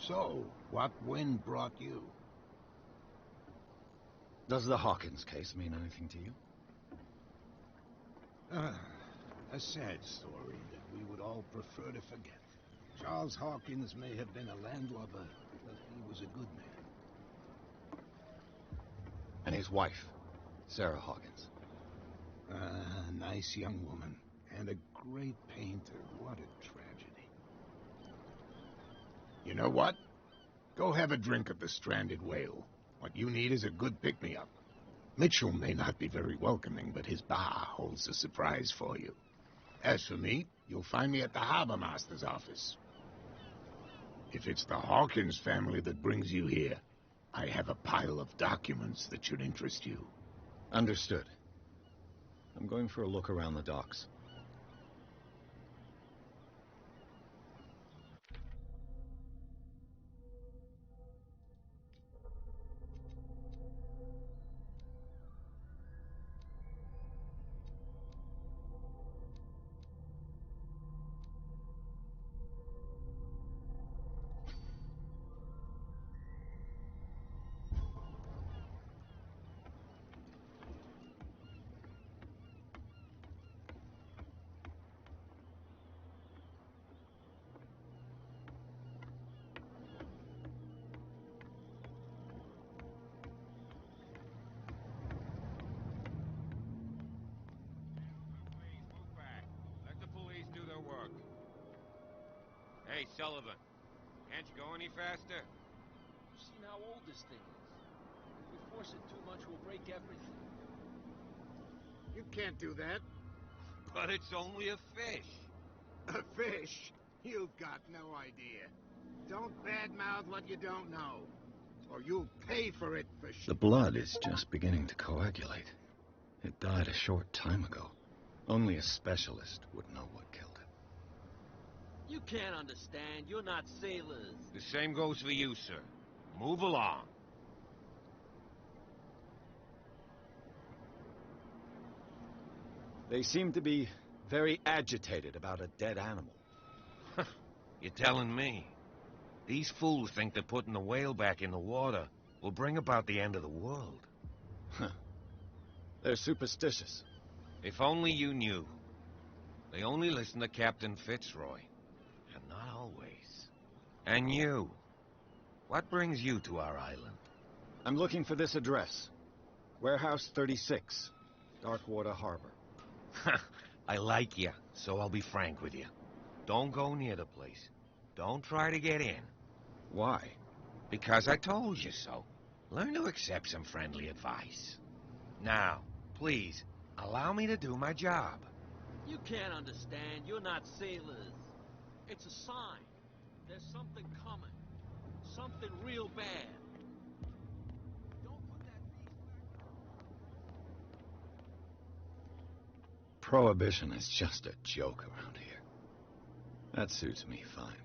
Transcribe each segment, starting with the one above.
So, what wind brought you? Does the Hawkins case mean anything to you? A sad story that we would all prefer to forget. Charles Hawkins may have been a landlubber, but he was a good man. And his wife, Sarah Hawkins. A nice young woman, and a great painter. What a tragedy. You know what? Go have a drink at the Stranded Whale. What you need is a good pick-me-up. Mitchell may not be very welcoming, but his bar holds a surprise for you. As for me, you'll find me at the Harbor Master's office. If it's the Hawkins family that brings you here, I have a pile of documents that should interest you. Understood. I'm going for a look around the docks. Hey, Sullivan, can't you go any faster? You've seen how old this thing is. If we force it too much, we'll break everything. You can't do that. But it's only a fish. A fish? You've got no idea. Don't badmouth what you don't know, or you'll pay for it for sure. The blood is just beginning to coagulate. It died a short time ago. Only a specialist would know what killed it. You can't understand. You're not sailors. The same goes for you, sir. Move along. They seem to be very agitated about a dead animal. You're telling me? These fools think that putting the whale back in the water will bring about the end of the world. They're superstitious. If only you knew. They only listen to Captain Fitzroy. And not always. And you. What brings you to our island? I'm looking for this address. Warehouse 36, Darkwater Harbor. I like you, so I'll be frank with you. Don't go near the place. Don't try to get in. Why? Because I told you so. Learn to accept some friendly advice. Now, please, allow me to do my job. You can't understand. You're not sailors. It's a sign. There's something coming. Something real bad. Don't put that beast back. Prohibition is just a joke around here. That suits me fine.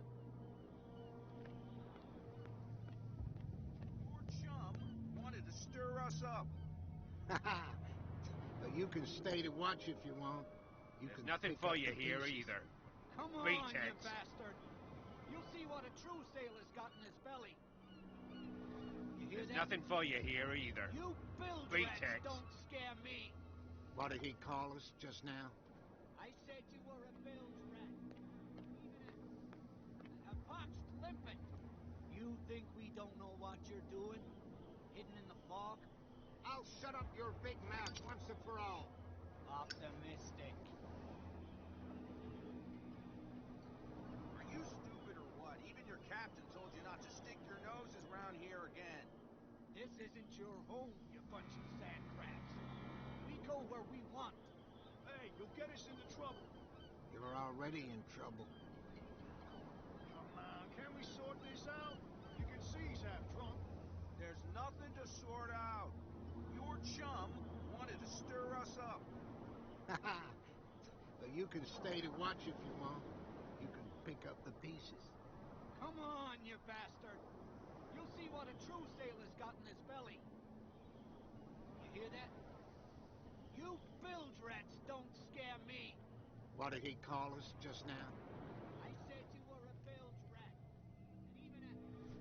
Your chum wanted to stir us up. You can stay to watch if you want. There's nothing for you here either. Come on, Pretense. you bastard! You'll see what a true sailor's got in his belly. You hear There's that? nothing for you here either. You bilge Pretense. rats don't scare me. What did he call us just now? I said you were a bilge rat. Even a poxed limpet. You think we don't know what you're doing? Hidden in the fog? I'll shut up your big mouth once and for all. Optimistic. Are you stupid or what? Even your captain told you not to stick your noses around here again. This isn't your home, you bunch of sand crabs. We go where we want. Hey, you'll get us into trouble. You're already in trouble. Come on, can we sort this out? You can see he's half drunk. There's nothing to sort out. Your chum wanted to stir us up. You can stay to watch if you want. You can pick up the pieces. Come on, you bastard. You'll see what a true sailor's got in his belly. You hear that? You bilge rats don't scare me. What did he call us just now? I said you were a bilge rat. And even a...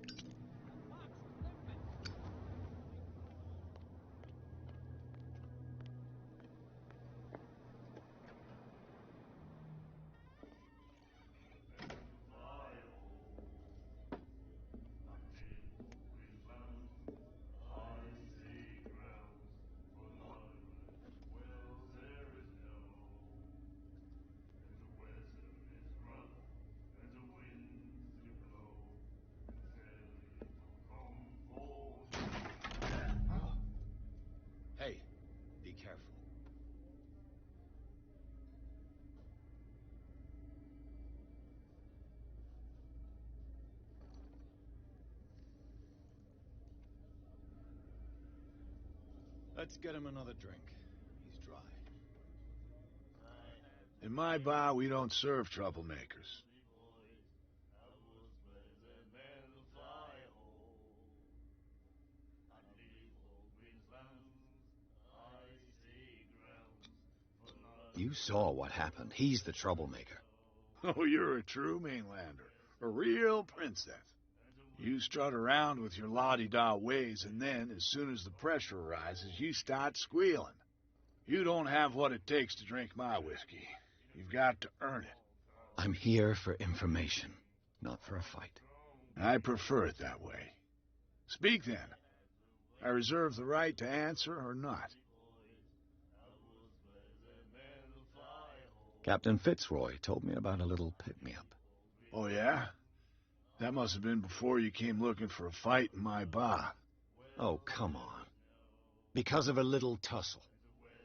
careful. Let's get him another drink. He's dry. In my bar, we don't serve troublemakers. You saw what happened. He's the troublemaker. Oh, you're a true mainlander. A real princess. You strut around with your la-di-da ways, and then, as soon as the pressure arises, you start squealing. You don't have what it takes to drink my whiskey. You've got to earn it. I'm here for information, not for a fight. I prefer it that way. Speak, then. I reserve the right to answer or not. Captain Fitzroy told me about a little pick-me-up. Oh, yeah? That must have been before you came looking for a fight in my bar. Oh, come on. Because of a little tussle.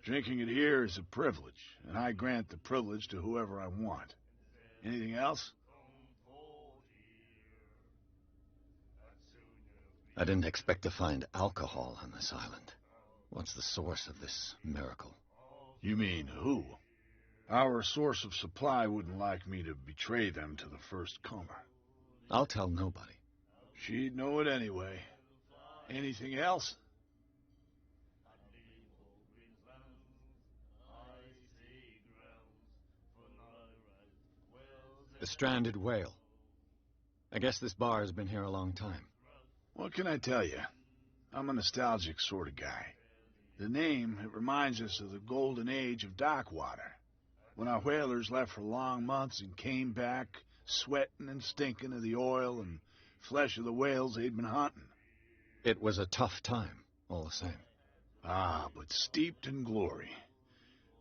Drinking it here is a privilege, and I grant the privilege to whoever I want. Anything else? I didn't expect to find alcohol on this island. What's the source of this miracle? You mean who? Our source of supply wouldn't like me to betray them to the first comer. I'll tell nobody. She'd know it anyway. Anything else? The stranded whale. I guess this bar has been here a long time. What can I tell you? I'm a nostalgic sort of guy. The name, it reminds us of the golden age of dockwater, when our whalers left for long months and came back sweating and stinking of the oil and flesh of the whales they'd been hunting. It was a tough time, all the same. Ah, but steeped in glory.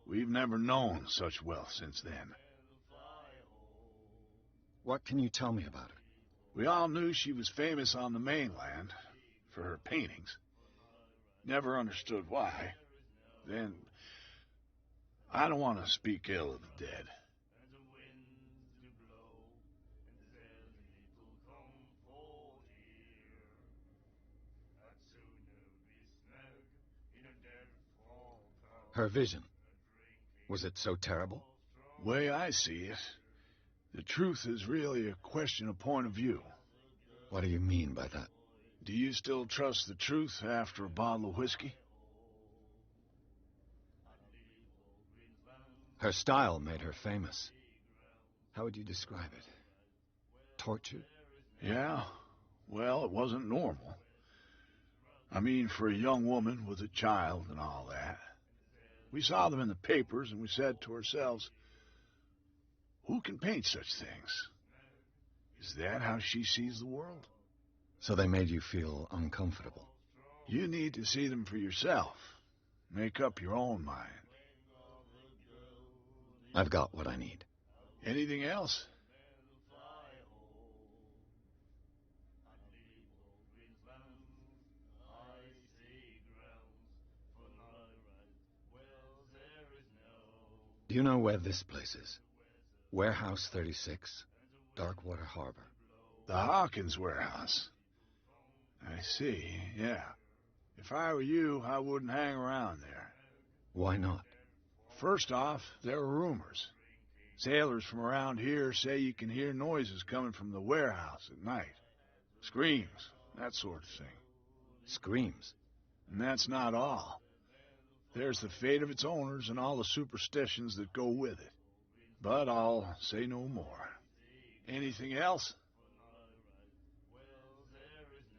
We've never known such wealth since then. What can you tell me about her? We all knew she was famous on the mainland for her paintings. Never understood why. Then, I don't want to speak ill of the dead. Her vision. Was it so terrible? Way I see it, the truth is really a question of point of view. What do you mean by that? Do you still trust the truth after a bottle of whiskey? Her style made her famous. How would you describe it? Tortured? Yeah, well, it wasn't normal. I mean, for a young woman with a child and all that. We saw them in the papers, and we said to ourselves, who can paint such things? Is that how she sees the world? So they made you feel uncomfortable? You need to see them for yourself. Make up your own mind. I've got what I need. Anything else? Do you know where this place is? Warehouse 36, Darkwater Harbor. The Hawkins warehouse. I see, yeah. If I were you, I wouldn't hang around there. Why not? First off, there are rumors. Sailors from around here say you can hear noises coming from the warehouse at night. Screams, that sort of thing. Screams? And that's not all. There's the fate of its owners and all the superstitions that go with it. But I'll say no more. Anything else?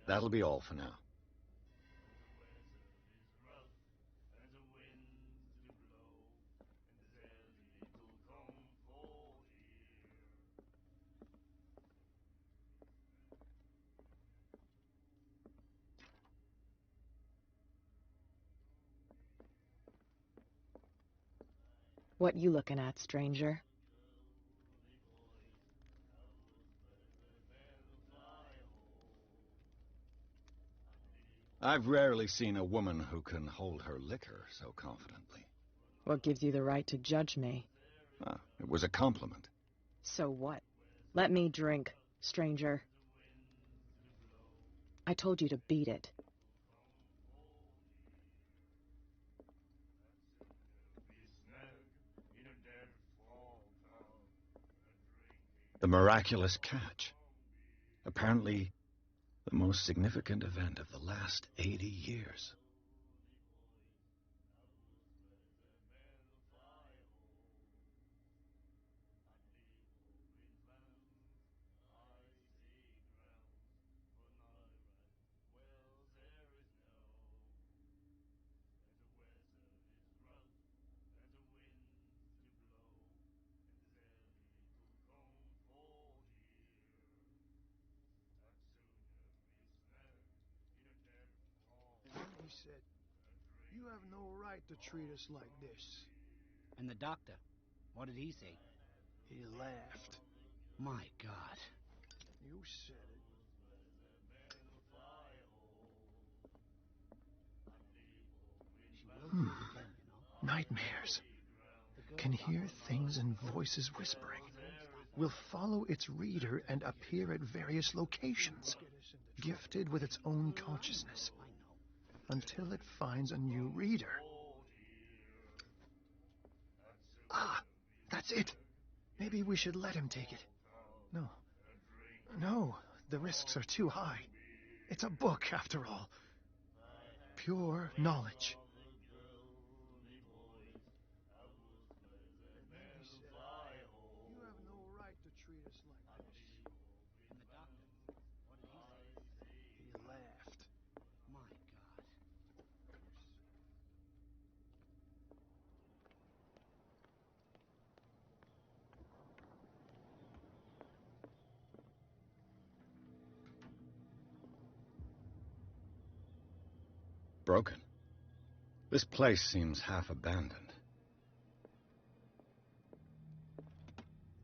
That'll be all for now. What you looking at, stranger? I've rarely seen a woman who can hold her liquor so confidently. What gives you the right to judge me? Ah, it was a compliment. So what? Let me drink, stranger. I told you to beat it. The miraculous catch. Apparently, the most significant event of the last 80 years. He said, "You have no right to treat us like this." And the doctor, what did he say? He laughed. My God. You said it. She will do it again, you know. Nightmares. Can hear things and voices whispering. Will follow its reader and appear at various locations, gifted with its own consciousness, until it finds a new reader. Ah, that's it. Maybe we should let him take it. No. No, the risks are too high. It's a book, after all. Pure knowledge. He said, "You have no right to treat us like this." And the doctor, what did he say? He laughed. My God. Broken. This place seems half abandoned.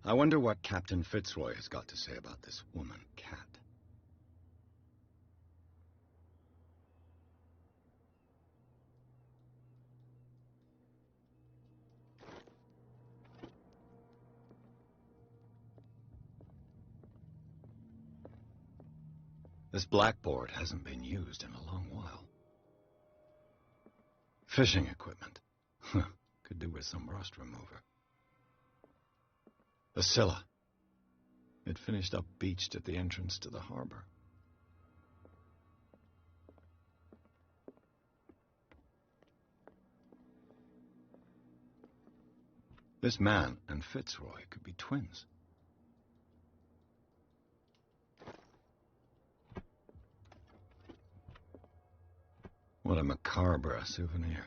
I wonder what Captain Fitzroy has got to say about this woman cat. This blackboard hasn't been used in a long while. Fishing equipment. Could do with some rust remover. The Scylla. It finished up beached at the entrance to the harbor. This man and Fitzroy could be twins. What a macabre souvenir.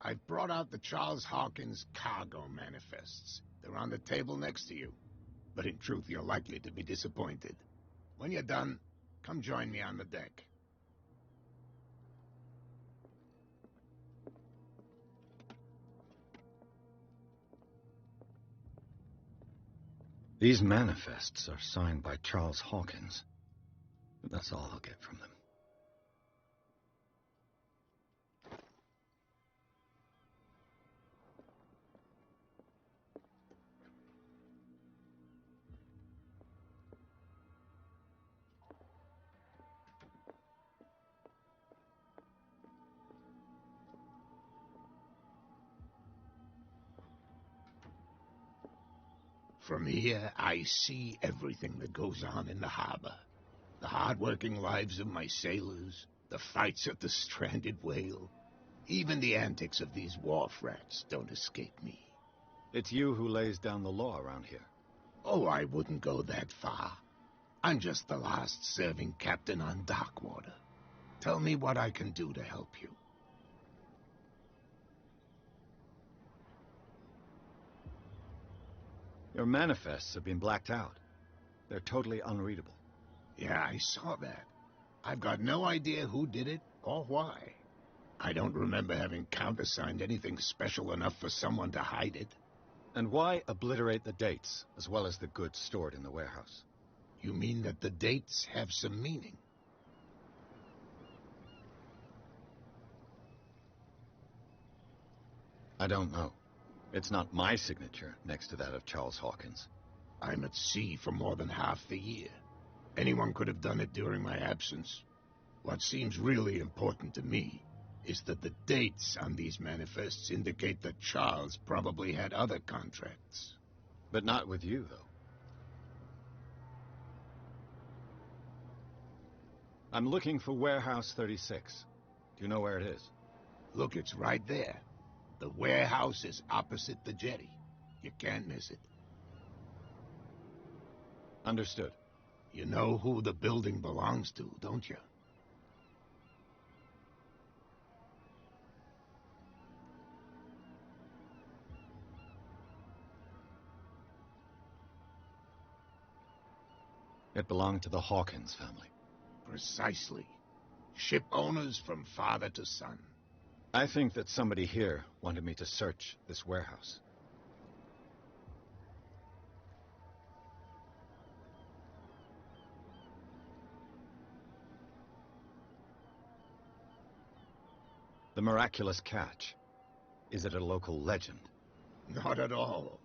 I've brought out the Charles Hawkins cargo manifests. They're on the table next to you. But in truth, you're likely to be disappointed. When you're done, come join me on the deck. These manifests are signed by Charles Hawkins. But that's all I'll get from them. From here, I see everything that goes on in the harbor. The hard-working lives of my sailors, the fights at the stranded whale. Even the antics of these wharf rats don't escape me. It's you who lays down the law around here. Oh, I wouldn't go that far. I'm just the last serving captain on Darkwater. Tell me what I can do to help you. Your manifests have been blacked out. They're totally unreadable. Yeah, I saw that. I've got no idea who did it or why. I don't remember having countersigned anything special enough for someone to hide it. And why obliterate the dates, as well as the goods stored in the warehouse? You mean that the dates have some meaning? I don't know. It's not my signature next to that of Charles Hawkins. I'm at sea for more than half the year. Anyone could have done it during my absence. What seems really important to me is that the dates on these manifests indicate that Charles probably had other contracts. But not with you, though. I'm looking for Warehouse 36. Do you know where it is? Look, it's right there. The warehouse is opposite the jetty. You can't miss it. Understood. You know who the building belongs to, don't you? It belonged to the Hawkins family. Precisely. Ship owners from father to son. I think that somebody here wanted me to search this warehouse. The miraculous catch. Is it a local legend? Not at all.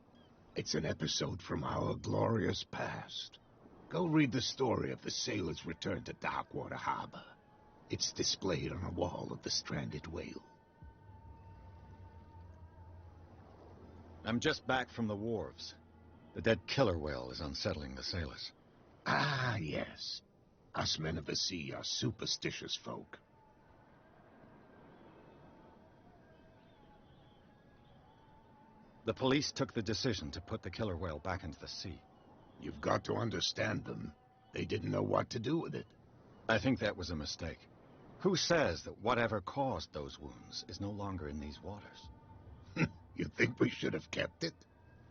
It's an episode from our glorious past. Go read the story of the sailor's return to Darkwater Harbor. It's displayed on a wall of the stranded whale. I'm just back from the wharves. The dead killer whale is unsettling the sailors. Ah, yes. Us men of the sea are superstitious folk. The police took the decision to put the killer whale back into the sea. You've got to understand them. They didn't know what to do with it. I think that was a mistake. Who says that whatever caused those wounds is no longer in these waters? You think we should have kept it?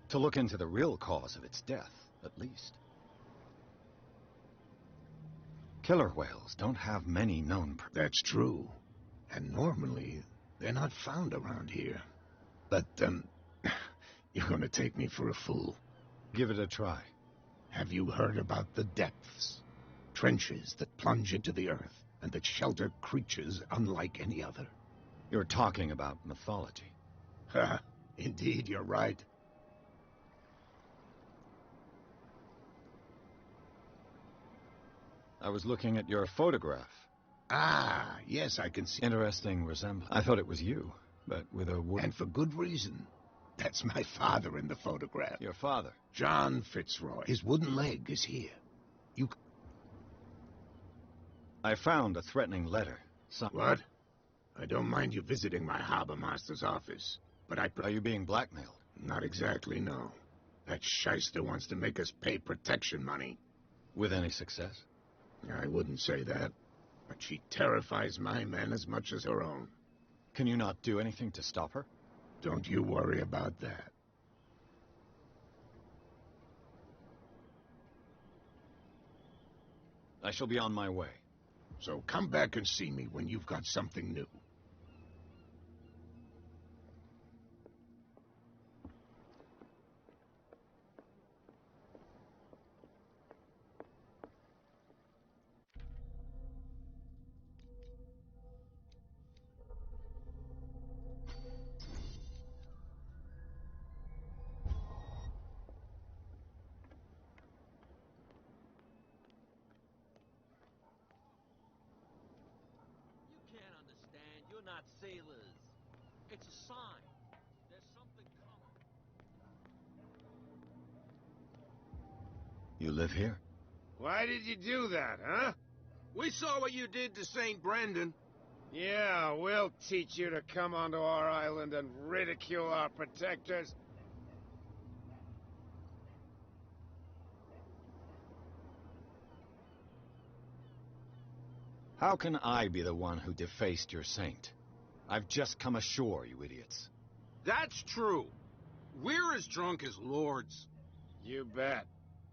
To look into the real cause of its death, at least. Killer whales don't have many known... That's true. And normally, they're not found around here. But, you're gonna take me for a fool. Give it a try. Have you heard about the depths? Trenches that plunge into the earth and that shelter creatures unlike any other. You're talking about mythology. Ha! Indeed, you're right. I was looking at your photograph. Ah, yes, I can see. Interesting resemblance. I thought it was you, but with a wood... And for good reason. That's my father in the photograph. Your father? John Fitzroy. His wooden leg is here. You... I found a threatening letter. What? I don't mind you visiting my harbor master's office, but Are you being blackmailed? Not exactly, no. That shyster wants to make us pay protection money. With any success? I wouldn't say that, but she terrifies my men as much as her own. Can you not do anything to stop her? Don't you worry about that. I shall be on my way. So come back and see me when you've got something new. not sailors. It's a sign. There's something coming. You live here? Why did you do that, huh? We saw what you did to St. Brendan. Yeah, we'll teach you to come onto our island and ridicule our protectors. How can I be the one who defaced your saint? I've just come ashore, you idiots. That's true. We're as drunk as lords. You bet.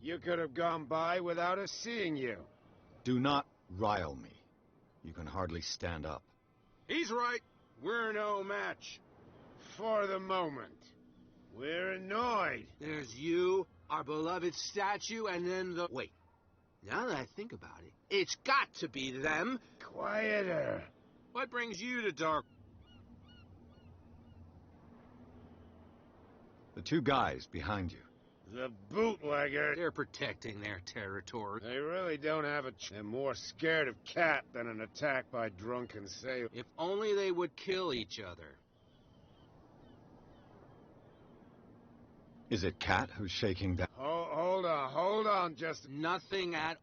You could have gone by without us seeing you. Do not rile me. You can hardly stand up. He's right. We're no match. For the moment. We're annoyed. There's you, our beloved statue, and then the... Wait. Now that I think about it, it's got to be them. Quieter. What brings you to Dark... The two guys behind you. The bootlegger. They're protecting their territory. They really don't have a They're more scared of Cat than an attack by drunken sailors. If only they would kill each other. Is it Cat who's shaking down? Hold on, just... Nothing at...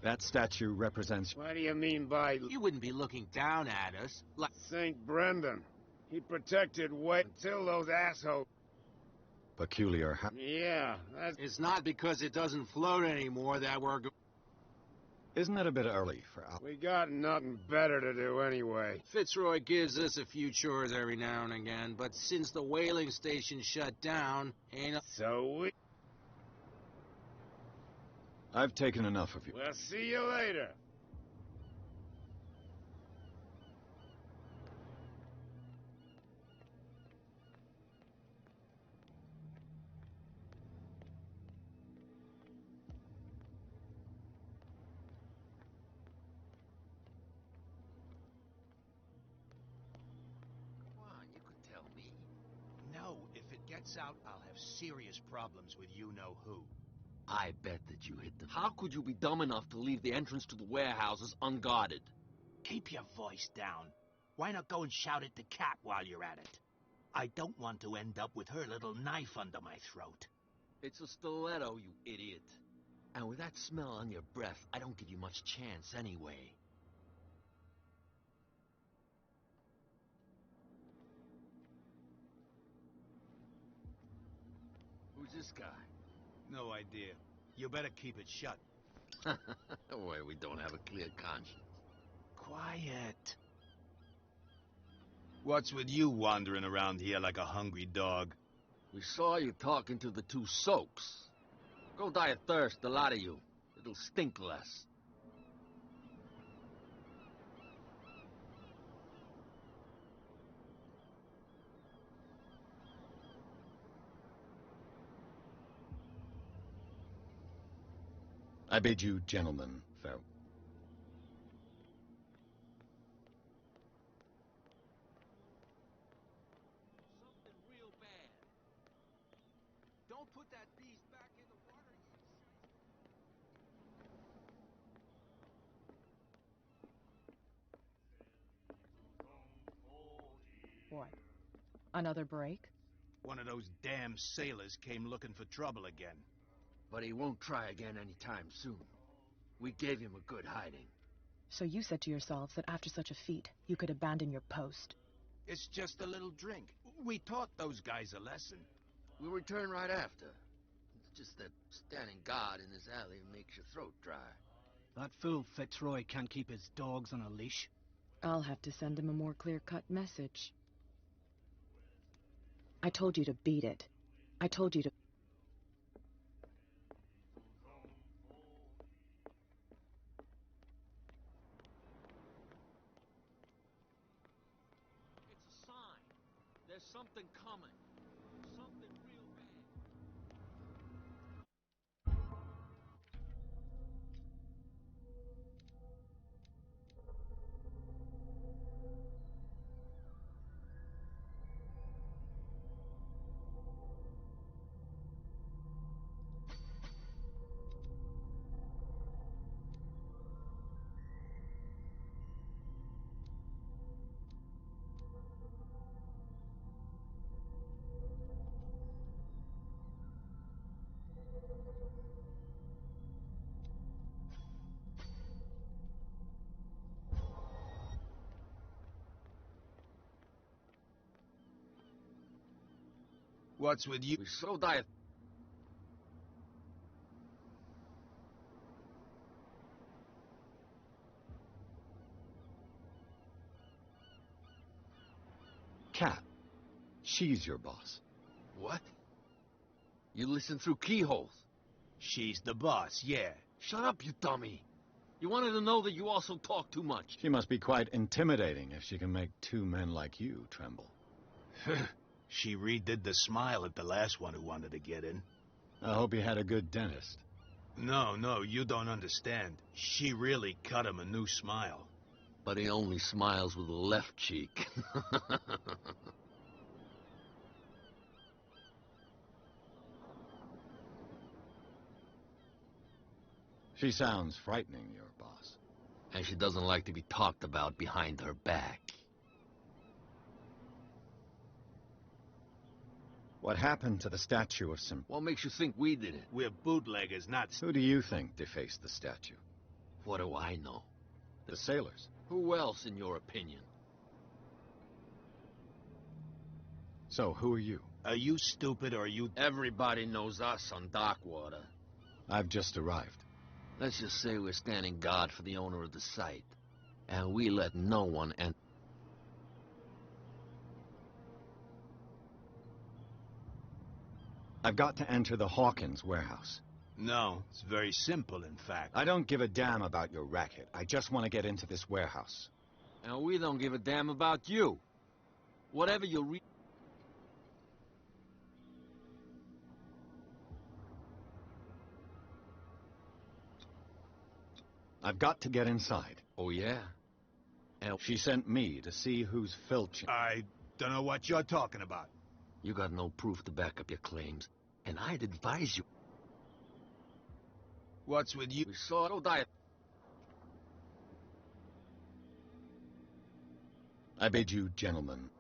That statue represents... What do you mean by... You wouldn't be looking down at us, like... St. Brendan. He protected Way until those assholes... Peculiar... Yeah, that's... It's not because it doesn't float anymore that we're... Isn't it a bit early for... We got nothing better to do anyway. Fitzroy gives us a few chores every now and again, but since the whaling station shut down, ain't... So we... I've taken enough of you. We'll see you later. Come on, you could tell me. No, if it gets out, I'll have serious problems with you-know-who. I bet that you hit them. How could you be dumb enough to leave the entrance to the warehouses unguarded? Keep your voice down. Why not go and shout at the cat while you're at it? I don't want to end up with her little knife under my throat. It's a stiletto, you idiot. And with that smell on your breath, I don't give you much chance anyway. Who's this guy? No idea. You better keep it shut. Boy, we don't have a clear conscience. Quiet. What's with you wandering around here like a hungry dog? We saw you talking to the two soaks. Go die of thirst, the lot of you. It'll stink less. I bid you, gentlemen, farewell. Something real bad. Don't put that beast back in the water, you What? Another break? One of those damn sailors came looking for trouble again. But he won't try again anytime soon. We gave him a good hiding. So you said to yourselves that after such a feat, you could abandon your post. It's just a little drink. We taught those guys a lesson. We'll return right after. It's just that standing guard in this alley makes your throat dry. That fool Fitzroy can't keep his dogs on a leash. I'll have to send him a more clear-cut message. I told you to beat it. I told you to... It's a sign. There's something coming. Something real bad. What's with you? We're so diet. Cat. She's your boss. What? You listen through keyholes. She's the boss, yeah. Shut up, you dummy. You wanted to know that you also talk too much. She must be quite intimidating if she can make two men like you tremble. She redid the smile at the last one who wanted to get in. I hope you had a good dentist. No, you don't understand. She really cut him a new smile. But he only smiles with the left cheek. She sounds frightening, your boss. And she doesn't like to be talked about behind her back. What happened to the statue of What makes you think we did it? We're bootleggers, not... Who do you think defaced the statue? What do I know? The sailors. Who else, in your opinion? So, who are you? Are you stupid or are you... Everybody knows us on Darkwater. I've just arrived. Let's just say we're standing guard for the owner of the site. And we let no one enter. I've got to enter the Hawkins warehouse. No, it's very simple, in fact. I don't give a damn about your racket. I just want to get into this warehouse. And we don't give a damn about you. Whatever you read. I've got to get inside. Oh, yeah? And She sent me to see who's filching. I don't know what you're talking about. you got no proof to back up your claims. And I'd advise you. What's with you? We saw no diet. I bid you, gentlemen.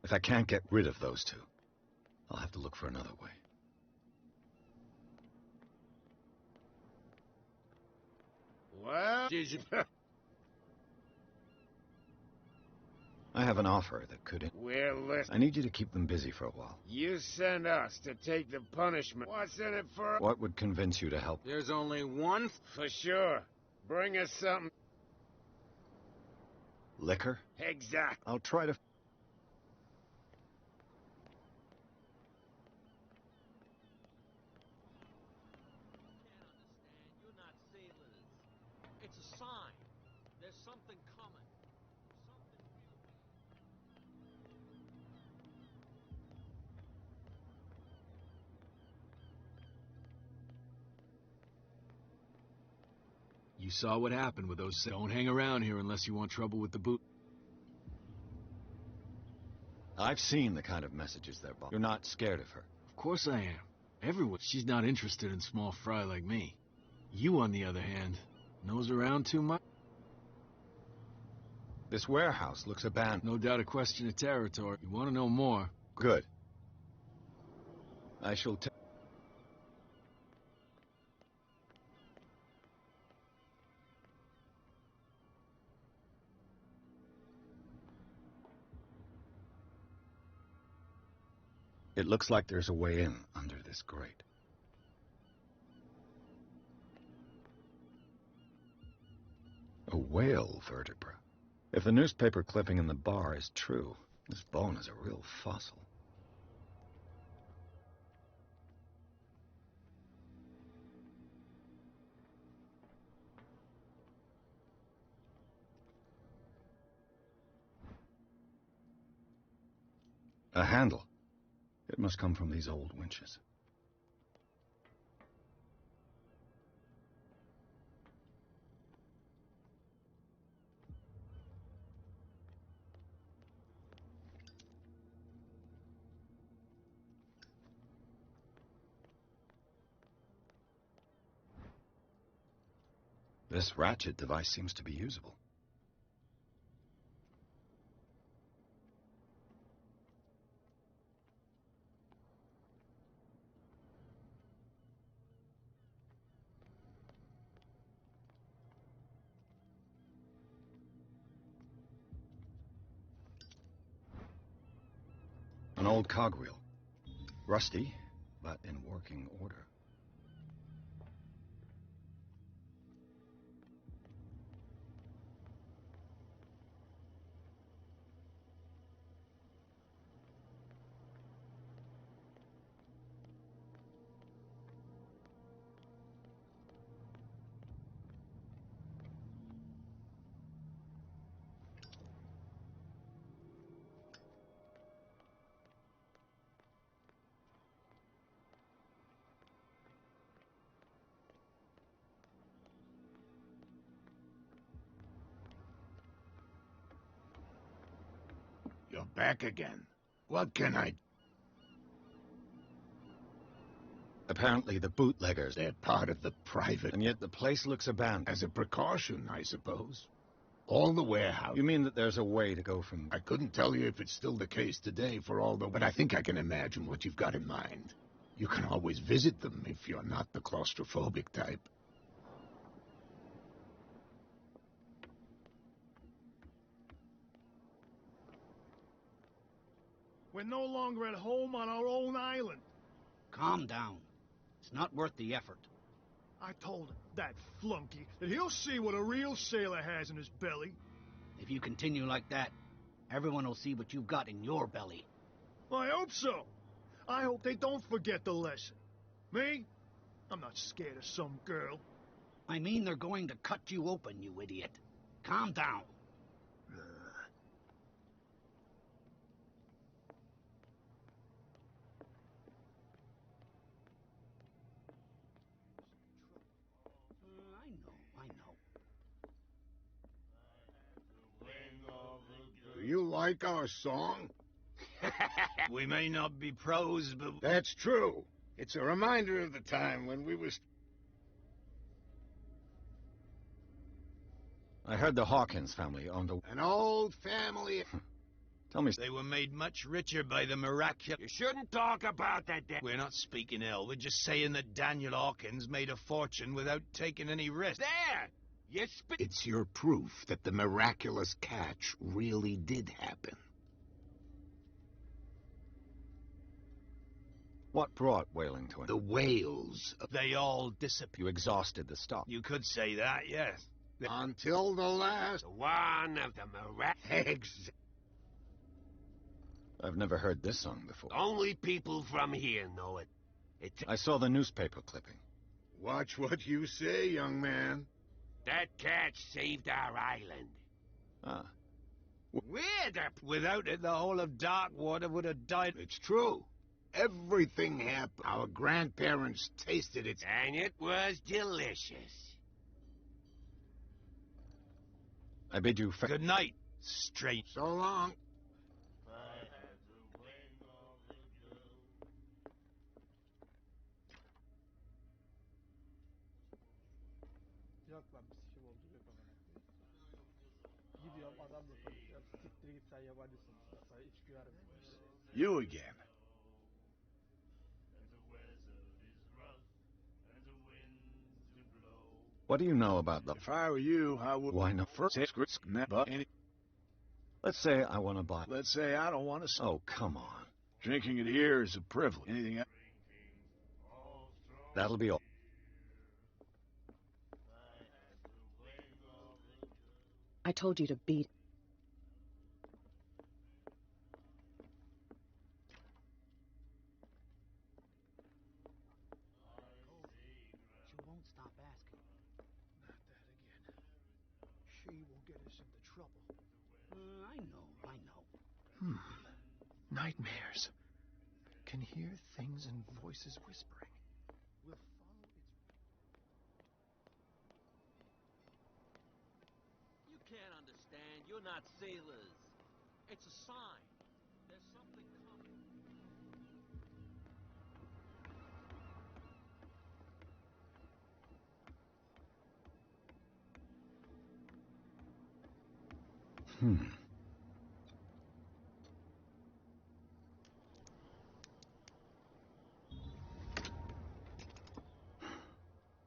If I can't get rid of those two, I'll have to look for another way. Well, I have an offer that could... well, listen. I need you to keep them busy for a while. You send us to take the punishment. What's in it for? What would convince you to help? There's only one... For sure. Bring us something. Liquor? Exact. I'll try to... You're not sailors. It's a sign. There's something coming. Something real. You saw what happened with those... Don't hang around here unless you want trouble with the boot. I've seen the kind of messages they're bought. You're not scared of her. Of course I am. Everyone. She's not interested in small fry like me. You, on the other hand, nose around too much. This warehouse looks abandoned. No doubt a question of territory. You want to know more? Good. I shall tell... It looks like there's a way in under this grate. A whale vertebra. If the newspaper clipping in the bar is true, this bone is a real fossil. A handle. It must come from these old winches. This ratchet device seems to be usable. old cogwheel. Rusty, but in working order. You're back again. What can I... Apparently the bootleggers... They're part of the private... And yet the place looks abandoned. As a precaution, I suppose. All the warehouse... You mean that there's a way to go from... I couldn't tell you if it's still the case today for all the... But I think I can imagine what you've got in mind. You can always visit them if you're not the claustrophobic type. We're no longer at home on our own island. Calm down. It's not worth the effort. I told that flunky that he'll see what a real sailor has in his belly. If you continue like that, everyone will see what you've got in your belly. I hope so. I hope they don't forget the lesson. Me? I'm not scared of some girl. I mean they're going to cut you open, you idiot. Calm down. I know. Do you like our song? We may not be pros, but... That's true. It's a reminder of the time when we was... I heard the Hawkins family owned a... An old family... Tell me... They were made much richer by the miraculous... You shouldn't talk about that, We're not speaking ill. We're just saying that Daniel Hawkins made a fortune without taking any risk. There! It's your proof that the miraculous catch really did happen. What brought whaling to an... The whales. They all disappeared. You exhausted the stock. You could say that, yes. Until the last one of the miraculous... I've never heard this song before. Only people from here know it. I saw the newspaper clipping. Watch what you say, young man. That catch saved our island. Ah. We're the... Without it, the whole of Darkwater would have died. It's true. Everything happened. Our grandparents tasted it. And it was delicious. I bid you Good night, straight. So long. Yok lan bir sikim oldu yok amına koyayım. Gidiyorum adamla konuşuyorum. Siktir git sen yabancısın. Sana hiç güvenmiyorum. You again. What do you know about the... If I were you, I would... Why not first? Let's say I want to buy... Let's say I don't want to... Oh, come on. Drinking it here is a privilege. Anything else? That'll be all. I told you to beat... She won't stop asking. Not that again. She will get us into trouble. I know. Nightmares. Can hear things and voices whispering. Will follow its... You can't understand. You're not sailors. It's a sign. There's something coming.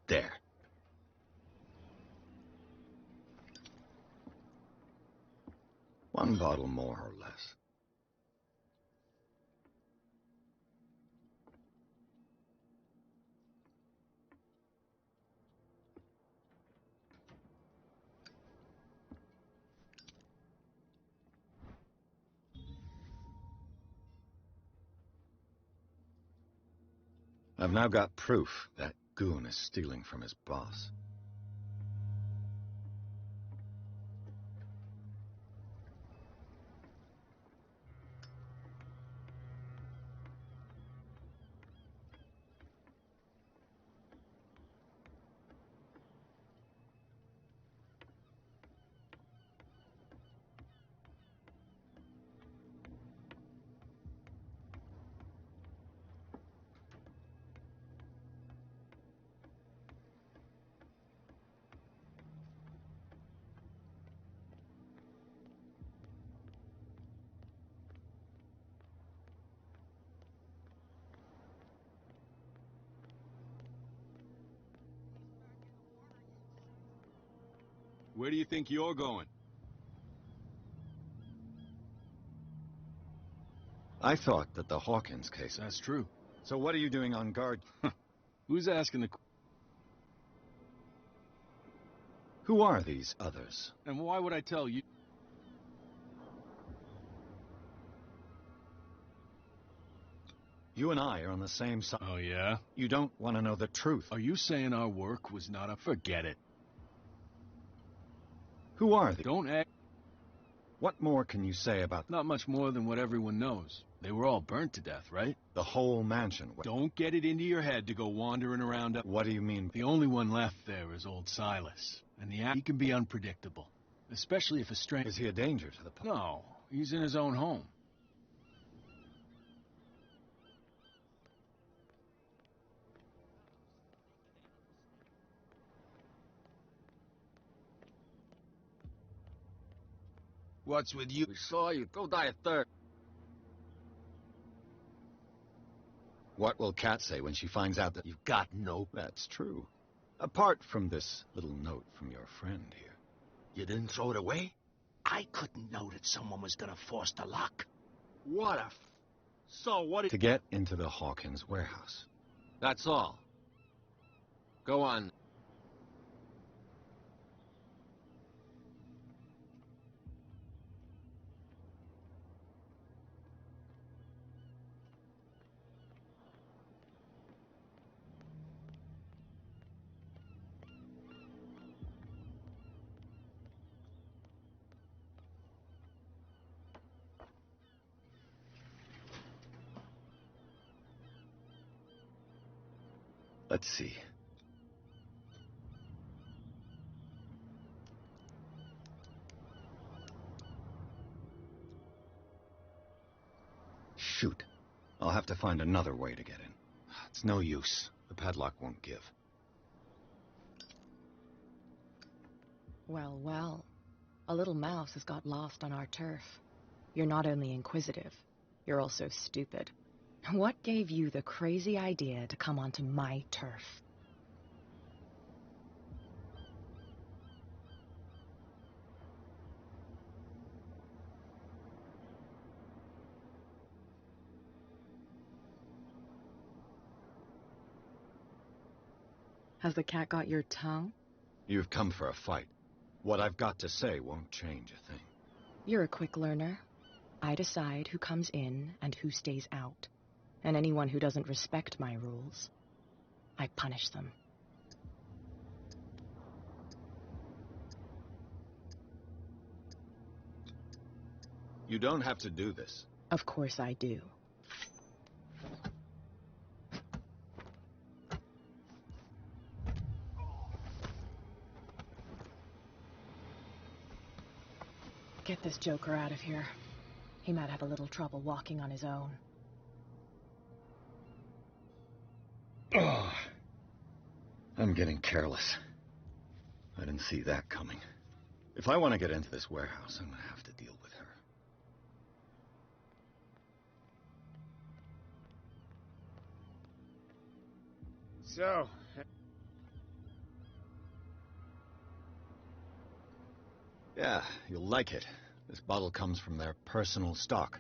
There. One bottle more or less. I've now got proof that goon is stealing from his boss. Where do you think you're going? I thought that the Hawkins case... That's true. So what are you doing on guard? Who's asking the... Who are these others? And why would I tell you? You and I are on the same side. Oh, yeah? You don't want to know the truth. Are you saying our work was not a... Forget it. Who are they? Don't act... What more can you say about... Not much more than what everyone knows. They were all burnt to death, right? The whole mansion. Don't get it into your head to go wandering around... What do you mean? The only one left there is old Silas. And he can be unpredictable. Especially if a stranger... Is he a danger to the public? No, he's in his own home. What's with you? We saw you. Go die of thirst. What will Kat say when she finds out that you've got no... That's true. Apart from this little note from your friend here. You didn't throw it away? I couldn't know that someone was gonna force the lock. What a... So what... To get into the Hawkins warehouse. That's all. Go on. Let's see. Shoot. I'll have to find another way to get in. It's no use. The padlock won't give. Well, well. A little mouse has got lost on our turf. You're not only inquisitive, you're also stupid. What gave you the crazy idea to come onto my turf? Has the cat got your tongue? You've come for a fight. What I've got to say won't change a thing. You're a quick learner. I decide who comes in and who stays out. And anyone who doesn't respect my rules, I punish them. You don't have to do this. Of course I do. Get this joker out of here. He might have a little trouble walking on his own. Oh, I'm getting careless. I didn't see that coming. If I want to get into this warehouse, I'm going to have to deal with her. So... Yeah, you'll like it. This bottle comes from their personal stock.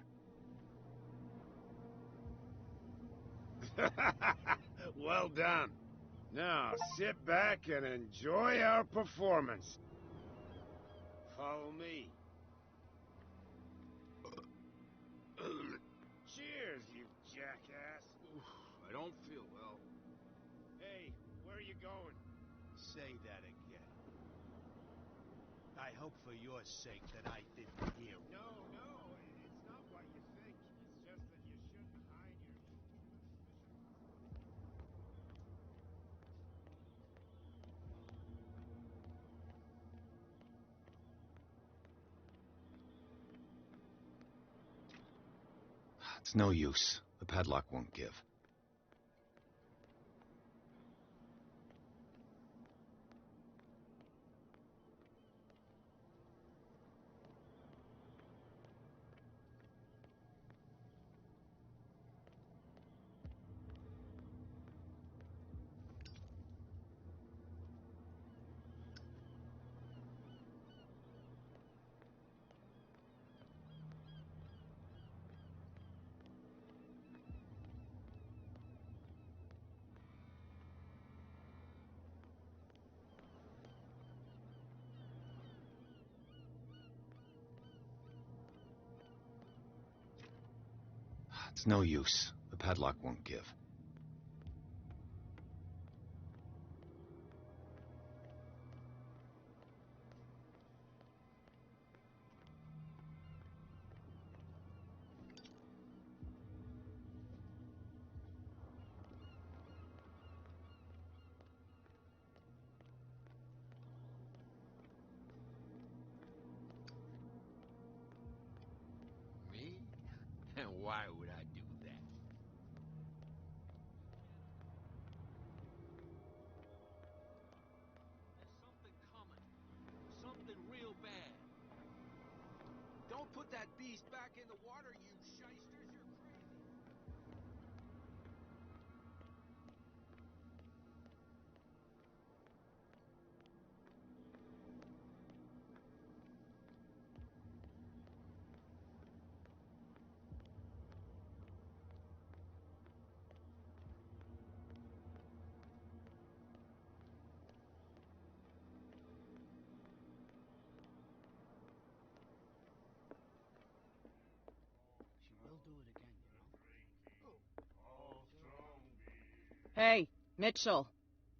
Well done. Now, sit back and enjoy our performance. Follow me. Cheers, you jackass. I don't feel well. you going? Say that again. I hope for your sake that I didn't hear. No, it's not what you think. It's just that you shouldn't hide your... It's no use. The padlock won't give. It's no use. The padlock won't give. Me? And why would I do that? There's something coming. Something real bad. Don't put that beast back in the water, you shysters. You're crazy. She will do it again, you know? Hey, Mitchell.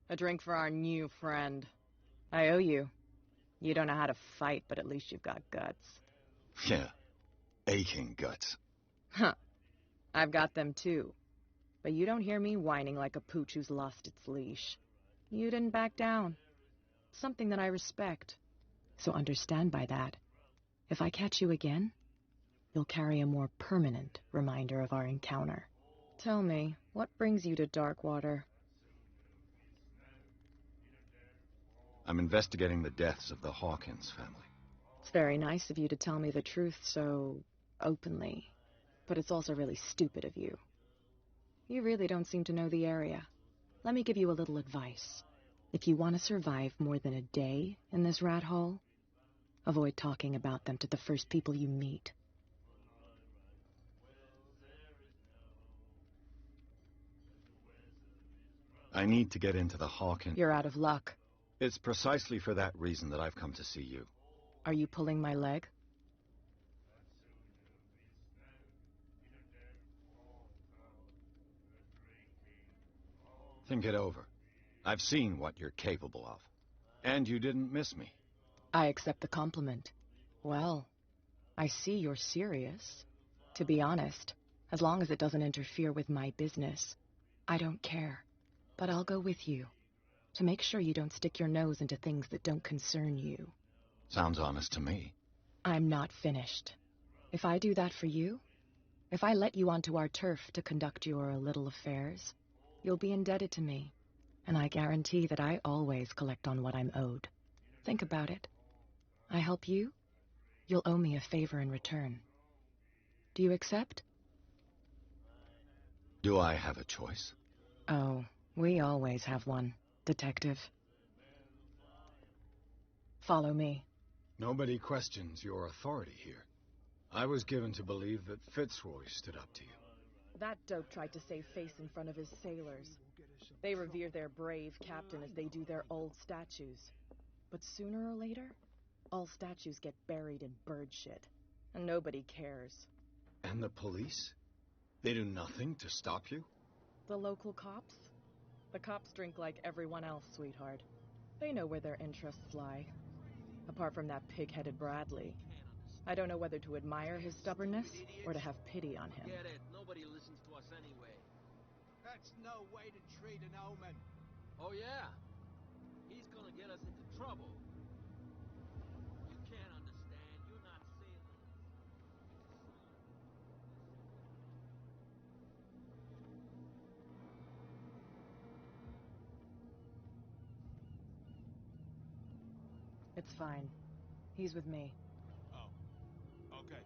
A drink for our new friend. I owe you. You don't know how to fight, but at least you've got guts. Yeah. Aching guts. Huh. I've got them too. But you don't hear me whining like a pooch who's lost its leash. You didn't back down. Something that I respect. So understand by that, if I catch you again, you'll carry a more permanent reminder of our encounter. Tell me, what brings you to Darkwater? I'm investigating the deaths of the Hawkins family. It's very nice of you to tell me the truth so openly, but it's also really stupid of you. You really don't seem to know the area. Let me give you a little advice. If you want to survive more than a day in this rat hole, avoid talking about them to the first people you meet. I need to get into the Hawkins... You're out of luck. It's precisely for that reason that I've come to see you. Are you pulling my leg? Think it over. I've seen what you're capable of. And you didn't miss me. I accept the compliment. Well, I see you're serious. To be honest, as long as it doesn't interfere with my business, I don't care. But I'll go with you, to make sure you don't stick your nose into things that don't concern you. Sounds honest to me. I'm not finished. If I do that for you, if I let you onto our turf to conduct your little affairs, you'll be indebted to me, and I guarantee that I always collect on what I'm owed. Think about it. I help you, you'll owe me a favor in return. Do you accept? Do I have a choice? Oh, we always have one, Detective. Follow me. Nobody questions your authority here. I was given to believe that Fitzroy stood up to you. That dope tried to save face in front of his sailors. They revere their brave captain as they do their old statues. But sooner or later, all statues get buried in bird shit, and nobody cares. And the police? They do nothing to stop you? The local cops? The cops drink like everyone else, sweetheart. They know where their interests lie. Apart from that pig-headed Bradley, I don't know whether to admire his stubbornness or to have pity on him. Get it. Nobody listens to us anyway. That's no way to treat an omen. Oh, yeah? He's gonna get us into trouble. You can't understand. You're not sailors. It's fine. He's with me. Oh, okay.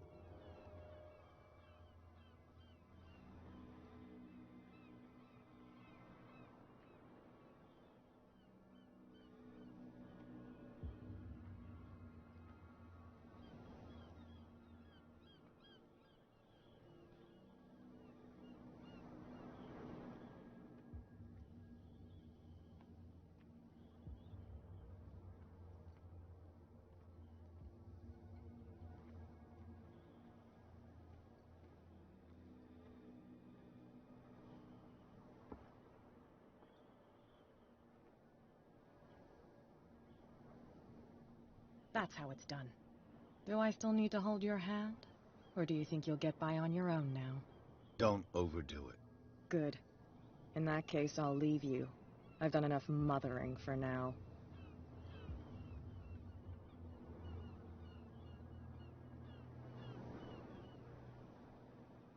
That's how it's done. Do I still need to hold your hand? Or do you think you'll get by on your own now? Don't overdo it. Good. In that case, I'll leave you. I've done enough mothering for now.